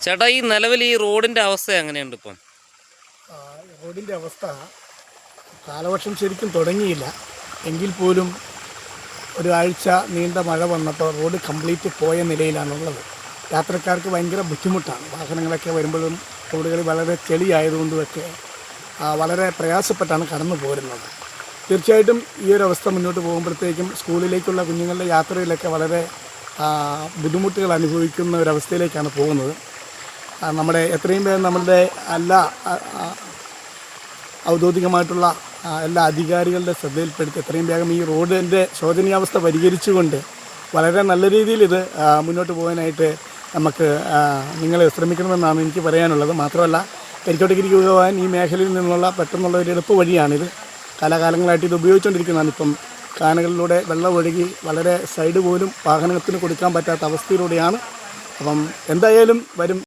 ചേട്ടാ, ഈ നിലവിൽ ഈ റോഡിന്റെ അവസ്ഥ എങ്ങനെയുണ്ട് ഇപ്പം? റോഡിൻ്റെ അവസ്ഥ കാലവർഷം ശരിക്കും തുടങ്ങിയില്ല എങ്കിൽ പോലും ഒരാഴ്ച നീണ്ട മഴ വന്നപ്പോൾ റോഡ് കംപ്ലീറ്റ് പോയ നിലയിലാണുള്ളത്. യാത്രക്കാർക്ക് ഭയങ്കര ബുദ്ധിമുട്ടാണ്. വാഹനങ്ങളൊക്കെ വരുമ്പോഴും റോഡുകളിൽ വളരെ ചെളിയായതുകൊണ്ടുമൊക്കെ വളരെ പ്രയാസപ്പെട്ടാണ് കടന്നു പോരുന്നത്. തീർച്ചയായിട്ടും ഈ ഒരു അവസ്ഥ മുന്നോട്ട് പോകുമ്പോഴത്തേക്കും സ്കൂളിലേക്കുള്ള കുഞ്ഞുങ്ങളുടെ യാത്രയിലൊക്കെ വളരെ ബുദ്ധിമുട്ടുകൾ അനുഭവിക്കുന്ന ഒരവസ്ഥയിലേക്കാണ് പോകുന്നത്. നമ്മുടെ എത്രയും വേഗം നമ്മളുടെ എല്ലാ ഔദ്യോഗികമായിട്ടുള്ള എല്ലാ അധികാരികളുടെ ശ്രദ്ധയിൽപ്പെടുത്തി എത്രയും വേഗം ഈ റോഡിൻ്റെ ശോചനീയാവസ്ഥ പരിഹരിച്ചുകൊണ്ട് വളരെ നല്ല രീതിയിൽ ഇത് മുന്നോട്ട് പോകാനായിട്ട് നമുക്ക് നിങ്ങൾ ശ്രമിക്കണമെന്നാണ് എനിക്ക് പറയാനുള്ളത്. മാത്രമല്ല, കരിക്കോട്ടഗിരിക്ക് പോകാൻ ഈ മേഖലയിൽ നിന്നുള്ള പെട്ടെന്നുള്ള ഒരു എളുപ്പ വഴിയാണിത്. കാലാകാലങ്ങളായിട്ട് ഇത് ഉപയോഗിച്ചുകൊണ്ടിരിക്കുന്നതാണ്. ഇപ്പം കാനകളിലൂടെ വെള്ളം ഒഴുകി വളരെ സൈഡ് പോലും വാഹനത്തിന് കൊടുക്കാൻ പറ്റാത്ത അവസ്ഥയിലൂടെയാണ്. അപ്പം എന്തായാലും വരും